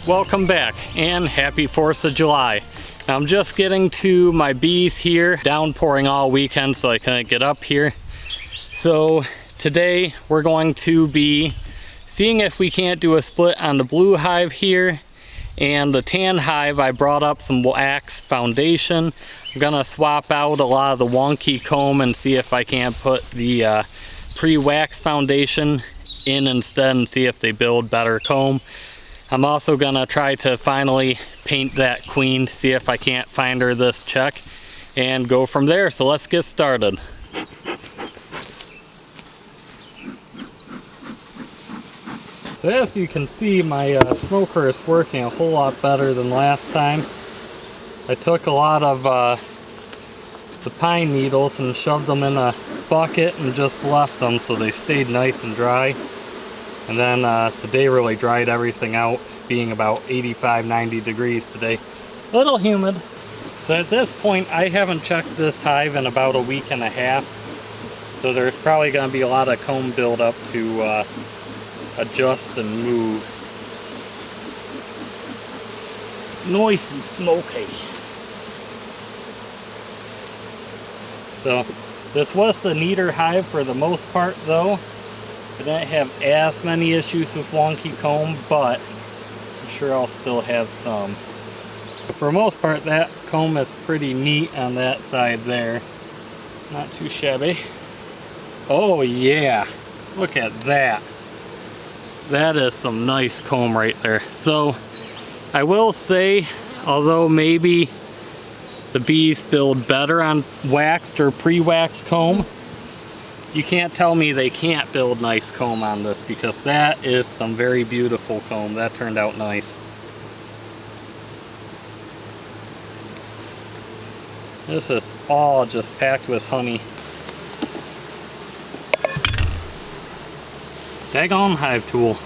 Welcome back and happy 4th of July. Now, I'm just getting to my bees here, downpouring all weekend so I couldn't get up here. So today we're going to be seeing if we can't do a split on the blue hive here and the tan hive. I brought up some wax foundation. I'm gonna swap out a lot of the wonky comb and see if I can't put the pre-wax foundation in instead and see if they build better comb. I'm also gonna try to finally paint that queen, see if I can't find her this check, and go from there. So let's get started. So as you can see, my smoker is working a whole lot better than last time. I took a lot of the pine needles and shoved them in a bucket and just left them so they stayed nice and dry. And then today really dried everything out, being about 85-90 degrees today. A little humid. So at this point, I haven't checked this hive in about a week and a half. So there's probably going to be a lot of comb buildup to adjust and move. Nice and smoky. So this was the neater hive for the most part though. I didn't have as many issues with wonky comb, but I'm sure I'll still have some. For the most part, that comb is pretty neat on that side there. Not too shabby. Oh yeah, look at that. That is some nice comb right there. So I will say, although maybe the bees build better on waxed or pre-waxed comb, you can't tell me they can't build nice comb on this, because that is some very beautiful comb. That turned out nice. This is all just packed with honey. Daggone hive tool.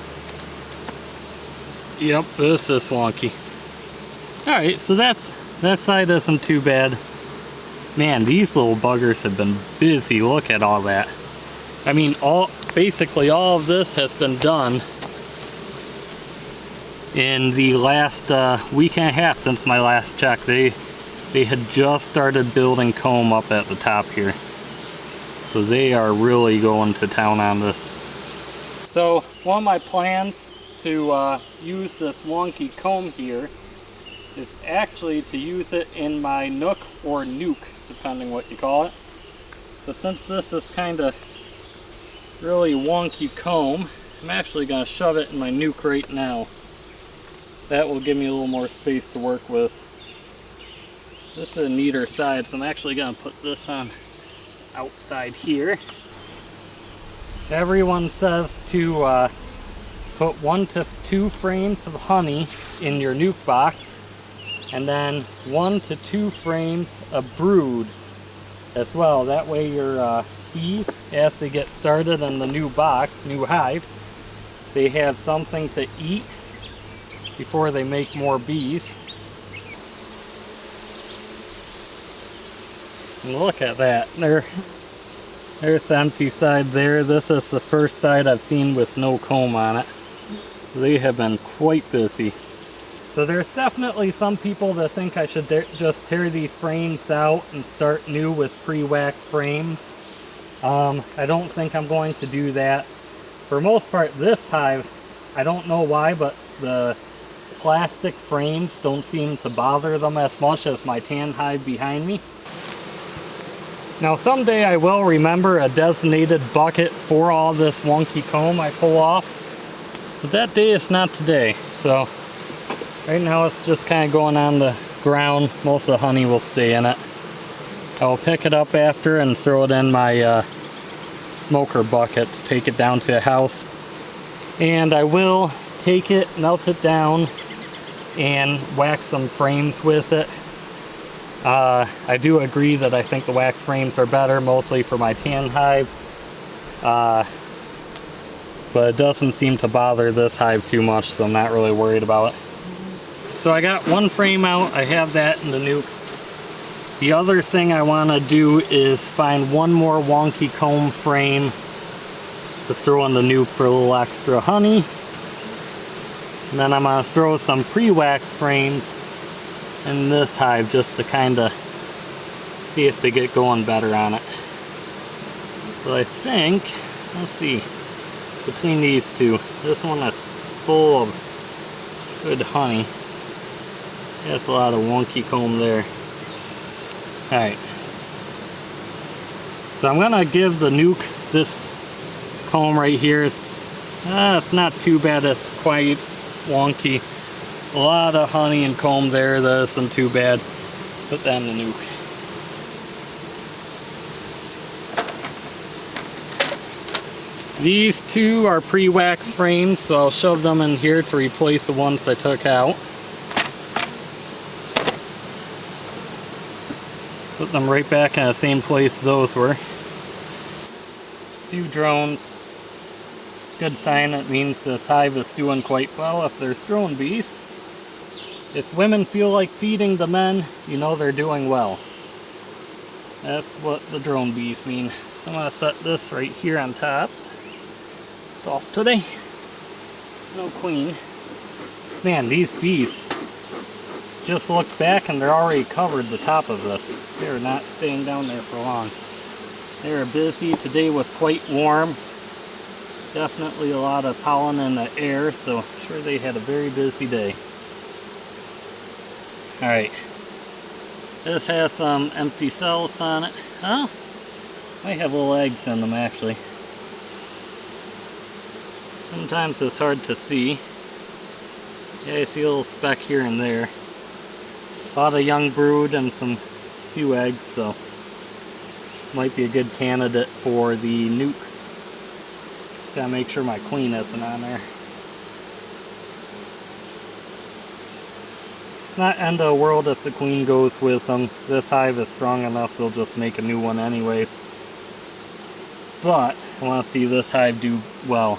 Yep, this is wonky. Alright, so that side isn't too bad. Man, these little buggers have been busy. Look at all that. I mean, basically all of this has been done in the last week and a half since my last check. They had just started building comb up at the top here. So they are really going to town on this. So one of my plans to use this wonky comb here is actually to use it in my nook or nuke, depending what you call it. So since this is kind of really wonky comb, I'm actually going to shove it in my nuke right now. That will give me a little more space to work with. This is a neater side, so I'm actually going to put this on outside here. Everyone says to put 1 to 2 frames of honey in your nuke box, and then 1 to 2 frames of brood as well. That way your bees, as they get started in the new box, new hive, they have something to eat before they make more bees. And look at that. There's the empty side there. This is the first side I've seen with no comb on it. So they have been quite busy. So there's definitely some people that think I should just tear these frames out and start new with pre-wax frames. I don't think I'm going to do that. For the most part, this hive, I don't know why, but the plastic frames don't seem to bother them as much as my tan hive behind me. Now someday I will remember a designated bucket for all this wonky comb I pull off, but that day is not today. So right now it's just kind of going on the ground. Most of the honey will stay in it. I will pick it up after and throw it in my smoker bucket to take it down to the house. And I will take it, melt it down, and wax some frames with it. I do agree that I think the wax frames are better, mostly for my tan hive. But it doesn't seem to bother this hive too much, so I'm not really worried about it. So I got one frame out. I have that in the nuke. The other thing I want to do is find one more wonky comb frame to throw in the nuke for a little extra honey. And then I'm going to throw some pre-wax frames in this hive just to kind of see if they get going better on it. So I think, let's see, between these two, this one is full of good honey. That's a lot of wonky comb there. Alright. So I'm going to give the nuke this comb right here. It's not too bad, it's quite wonky. A lot of honey and comb there, that isn't too bad. Put that in the nuke. These two are pre-wax frames, so I'll shove them in here to replace the ones I took out. Put them right back in the same place those were. Few drones. Good sign, it means this hive is doing quite well if there's drone bees. If women feel like feeding the men, you know they're doing well. That's what the drone bees mean. So I'm going to set this right here on top. Soft today. No queen. Man, these bees just looked back and they're already covered the top of this. They're not staying down there for long. They're busy. Today was quite warm. Definitely a lot of pollen in the air, so I'm sure they had a very busy day. Alright. This has some empty cells on it. Huh? Might have little eggs in them actually. Sometimes it's hard to see. Yeah, I see a little speck here and there. A lot of young brood and some few eggs, so might be a good candidate for the nuke. Just gotta make sure my queen isn't on there. It's not end of the world if the queen goes with them. This hive is strong enough they'll just make a new one anyways. But I want to see this hive do well.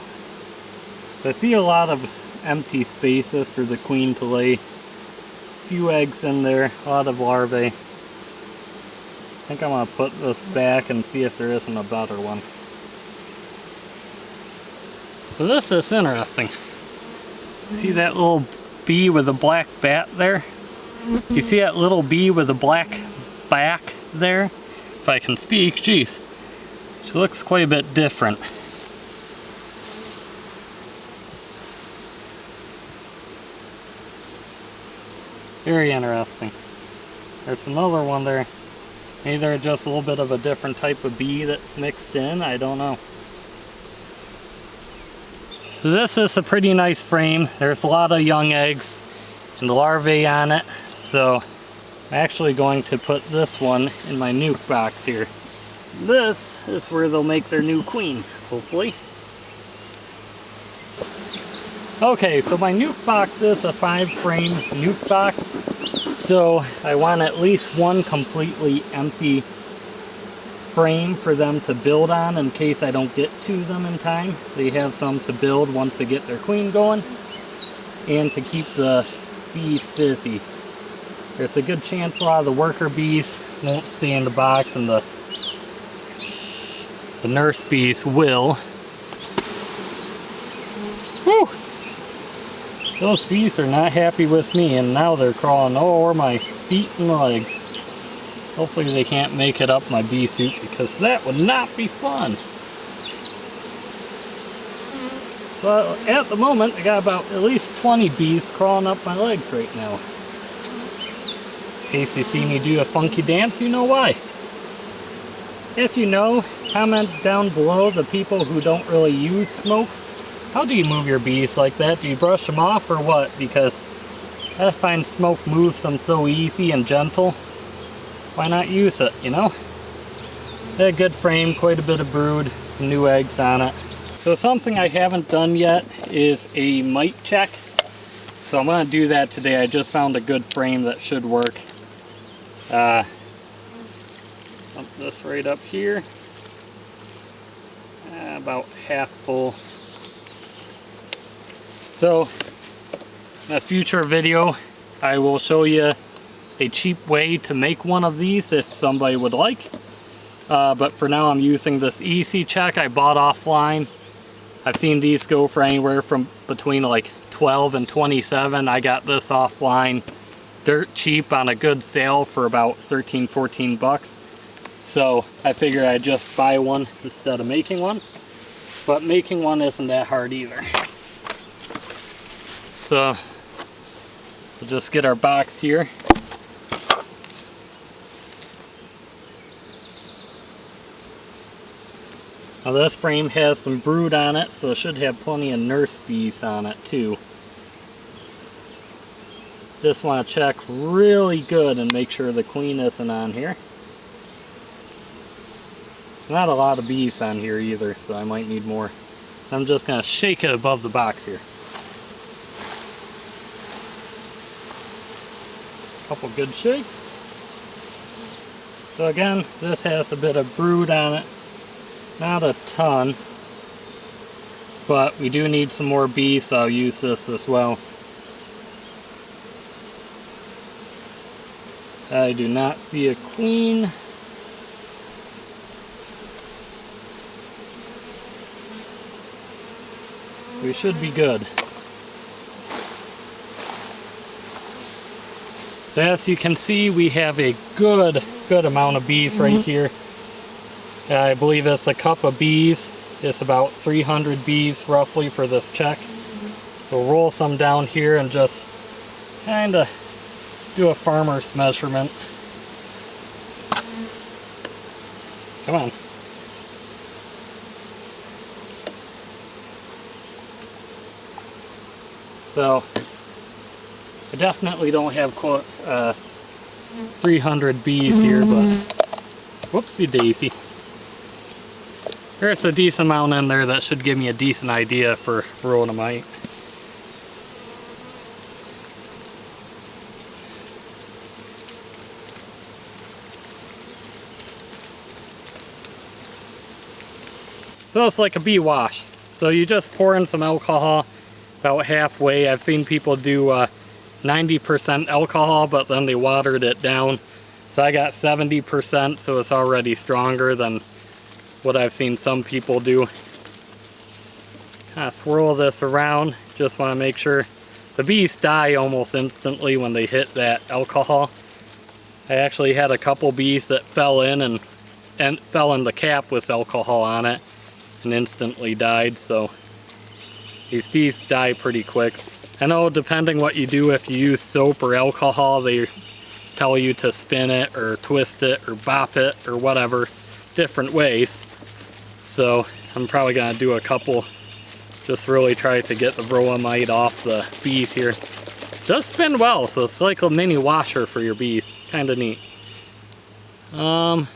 So I see a lot of empty spaces for the queen to lay. A few eggs in there, a lot of larvae. I think I'm going to put this back and see if there isn't a better one. So this is interesting. See that little bee with a black bat there? You see that little bee with a black back there? If I can speak, geez. She looks quite a bit different. Very interesting. There's another one there. Maybe they're just a little bit of a different type of bee that's mixed in. I don't know. So this is a pretty nice frame. There's a lot of young eggs and larvae on it. So I'm actually going to put this one in my nuke box here. This is where they'll make their new queen, hopefully. Okay, so my nuke box is a 5-frame nuke box. So I want at least one completely empty frame for them to build on in case I don't get to them in time. They have some to build once they get their queen going, and to keep the bees busy. There's a good chance a lot of the worker bees won't stay in the box and the nurse bees will. Whew! Those bees are not happy with me, and now they're crawling all over my feet and legs. Hopefully they can't make it up my bee suit, because that would not be fun. But at the moment I got about at least 20 bees crawling up my legs right now. In case you see me do a funky dance, you know why. If you know, comment down below, the people who don't really use smoke. How do you move your bees like that? Do you brush them off or what? Because I find smoke moves them so easy and gentle. Why not use it, you know? They had a good frame, quite a bit of brood, some new eggs on it. So something I haven't done yet is a mite check. So I'm going to do that today. I just found a good frame that should work. Dump this right up here. About half full. So in a future video I will show you a cheap way to make one of these if somebody would like. But for now I'm using this easy check I bought offline. I've seen these go for anywhere from between like 12 and 27. I got this offline dirt cheap on a good sale for about 13, 14 bucks. So I figured I'd just buy one instead of making one. But making one isn't that hard either. So we'll just get our box here. Now this frame has some brood on it, so it should have plenty of nurse bees on it too. Just want to check really good and make sure the queen isn't on here. There's not a lot of bees on here either, so I might need more. I'm just going to shake it above the box here. Couple good shakes. So again, this has a bit of brood on it. Not a ton, but we do need some more bees, so I'll use this as well. I do not see a queen. We should be good. So as you can see, we have a good amount of bees right here. I believe it's a cup of bees. It's about 300 bees roughly for this check. So roll some down here and just kind of do a farmer's measurement. Come on. So I definitely don't have 300 bees here, but whoopsie daisy. There's a decent amount in there that should give me a decent idea for Varroa mite. So it's like a bee wash. So you just pour in some alcohol about halfway. I've seen people do 90% alcohol, but then they watered it down. So I got 70%, so it's already stronger than what I've seen some people do. Kind of swirl this around. Just want to make sure the bees die almost instantly when they hit that alcohol. I actually had a couple bees that fell in and fell in the cap with alcohol on it and instantly died. So these bees die pretty quick. I know depending what you do, if you use soap or alcohol, they tell you to spin it or twist it or bop it or whatever, different ways. So I'm probably gonna do a couple, just really try to get the Varroa mite off the bees here. Does spin well, so it's like a mini washer for your bees. Kind of neat. I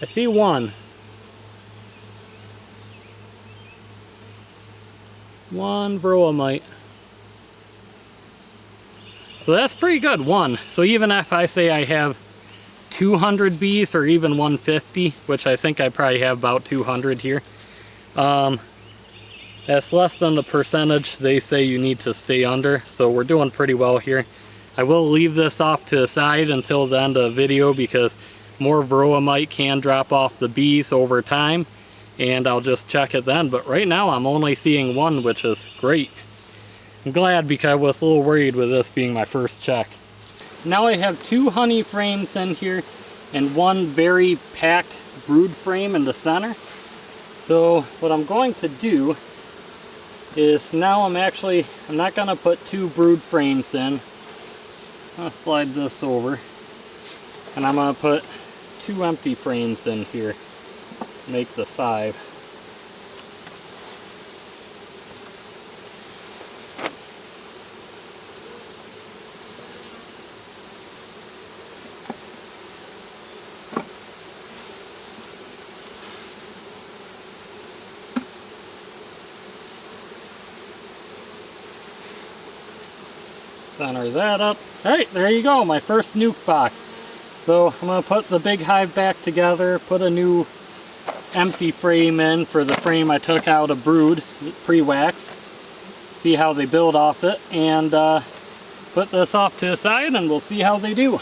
see one. One Varroa mite. So that's pretty good, one. So even if I say I have 200 bees or even 150, which I think I probably have about 200 here, that's less than the percentage they say you need to stay under. So we're doing pretty well here. I will leave this off to the side until the end of the video because more Varroa mite can drop off the bees over time, and I'll just check it then. But right now I'm only seeing one, which is great. I'm glad because I was a little worried with this being my first check. Now I have 2 honey frames in here and one very packed brood frame in the center. So what I'm going to do is now I'm not going to put 2 brood frames in. I'll slide this over and I'm going to put 2 empty frames in here. Make the 5. Center that up. Alright, there you go, my first nuke box. So I'm going to put the big hive back together, put a new empty frame in for the frame I took out of brood, pre-wax. See how they build off it, and put this off to the side and we'll see how they do.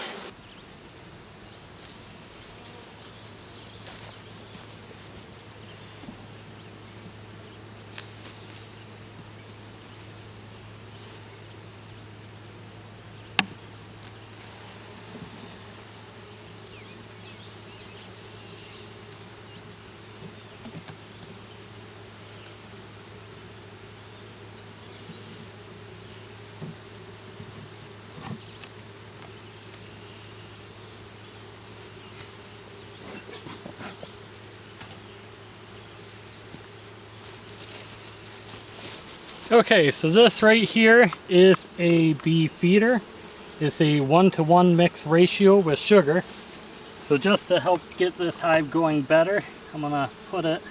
Okay, so this right here is a bee feeder. It's a 1-to-1 mix ratio with sugar. So just to help get this hive going better, I'm gonna put it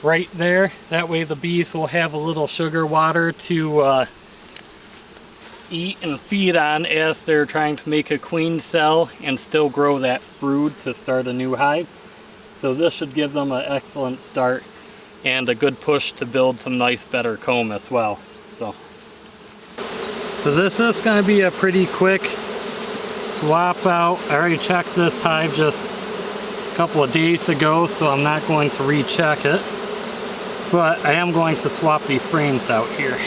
right there. That way the bees will have a little sugar water to eat and feed on as they're trying to make a queen cell and still grow that brood to start a new hive. So this should give them an excellent start and a good push to build some nice better comb as well. So this is going to be a pretty quick swap out. I already checked this hive just a couple of days ago, so I'm not going to recheck it, but I am going to swap these frames out here.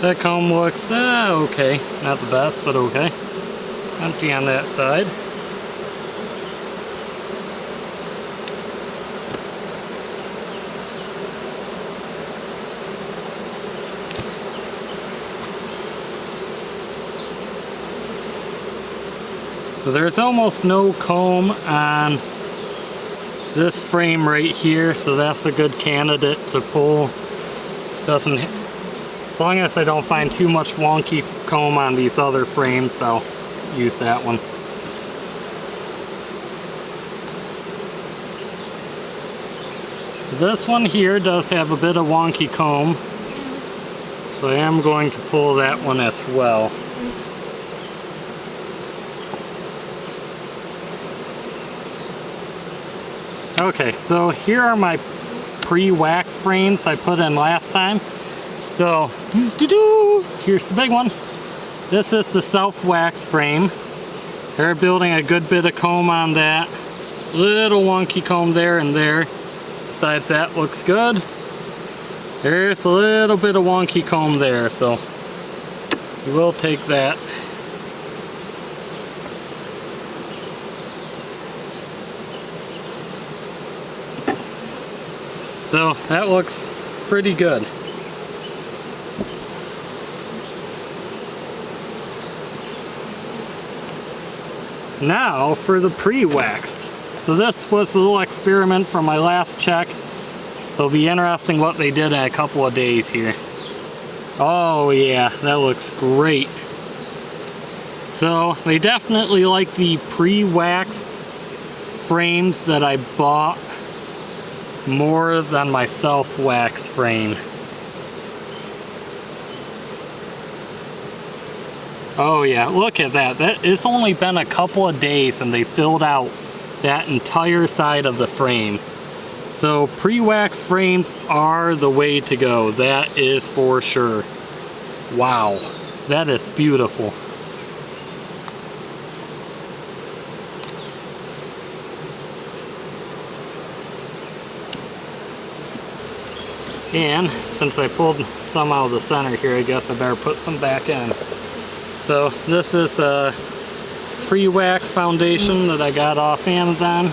That comb looks okay, not the best, but okay. Empty on that side. So there's almost no comb on this frame right here, so that's a good candidate to pull. Doesn't, as long as I don't find too much wonky comb on these other frames, I'll use that one. This one here does have a bit of wonky comb, so I am going to pull that one as well. Okay, so here are my pre-wax frames I put in last time. So, here's the big one. This is the self-wax frame. They're building a good bit of comb on that. Little wonky comb there and there. Besides that, looks good. There's a little bit of wonky comb there, so we will take that. So that looks pretty good. Now for the pre-waxed. So this was a little experiment from my last check. So it'll be interesting what they did in a couple of days here. Oh yeah, that looks great. So they definitely like the pre-waxed frames that I bought more than my self-wax frame. Oh yeah, look at that. It's only been a couple of days and they filled out that entire side of the frame. So pre-wax frames are the way to go. That is for sure. Wow, that is beautiful. And since I pulled some out of the center here, I guess I better put some back in. So this is a pre-wax foundation that I got off Amazon.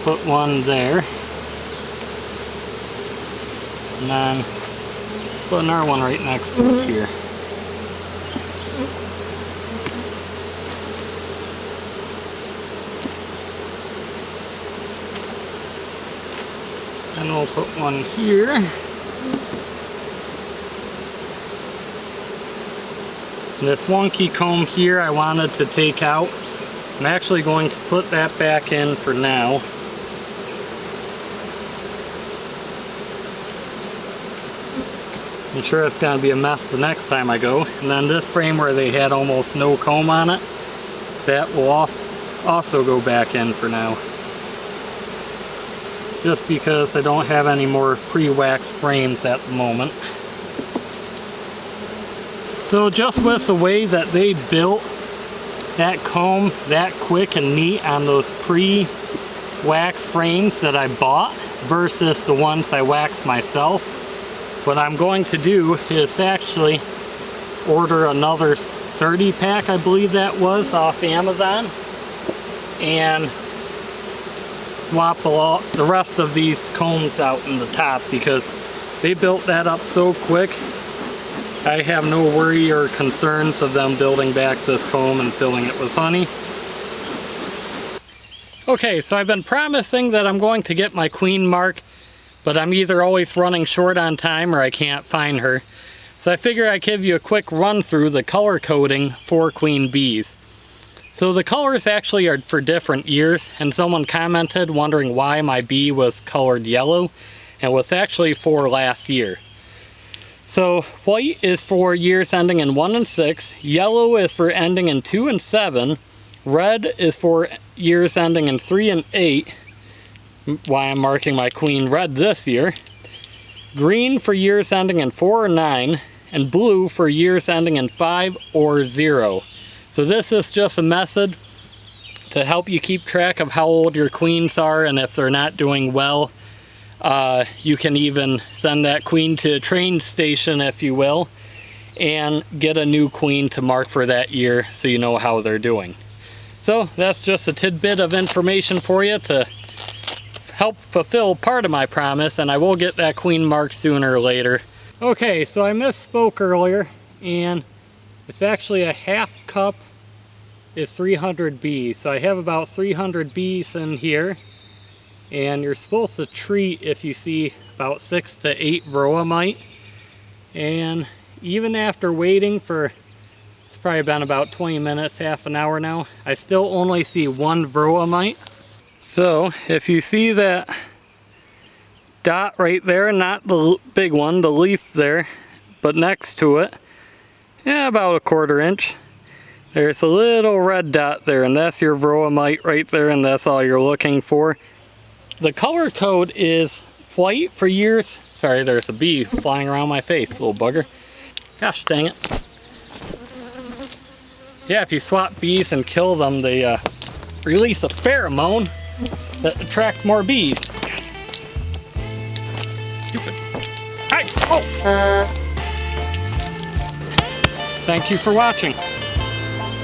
Put one there. And then put another one right next to it here. And we'll put one here. This wonky comb here I wanted to take out. I'm actually going to put that back in for now. I'm sure it's going to be a mess the next time I go. And then this frame where they had almost no comb on it, that will also go back in for now. Just because I don't have any more pre-waxed frames at the moment. So just with the way that they built that comb that quick and neat on those pre-wax frames that I bought versus the ones I waxed myself, what I'm going to do is actually order another 30 pack, I believe that was, off Amazon, and swap the rest of these combs out in the top because they built that up so quick. I have no worry or concerns of them building back this comb and filling it with honey. Okay, so I've been promising that I'm going to get my queen mark, but I'm either always running short on time or I can't find her. So I figure I'd give you a quick run through the color coding for queen bees. So the colors actually are for different years, and someone commented wondering why my bee was colored yellow, and it was actually for last year. So white is for years ending in 1 and 6, yellow is for ending in 2 and 7, red is for years ending in 3 and 8, why I'm marking my queen red this year, green for years ending in 4 or 9, and blue for years ending in 5 or 0. So this is just a method to help you keep track of how old your queens are, and if they're not doing well, you can even send that queen to a train station, if you will, and get a new queen to mark for that year so you know how they're doing. So that's just a tidbit of information for you to help fulfill part of my promise, and I will get that queen mark sooner or later. Okay, so I misspoke earlier, and it's actually a half cup is 300 bees. So I have about 300 bees in here, and you're supposed to treat if you see about 6 to 8 Varroa mite. And even after waiting for, it's probably been about 20 minutes, half an hour now, I still only see 1 Varroa mite. So if you see that dot right there, not the big one, the leaf there, but next to it, yeah, about a 1/4 inch, there's a little red dot there, and that's your Varroa mite right there, and that's all you're looking for. The color code is white for years. Sorry, there's a bee flying around my face, little bugger. Gosh dang it. Yeah, if you swap bees and kill them, they release a pheromone that attracts more bees. Stupid. Hi! Oh! Thank you for watching.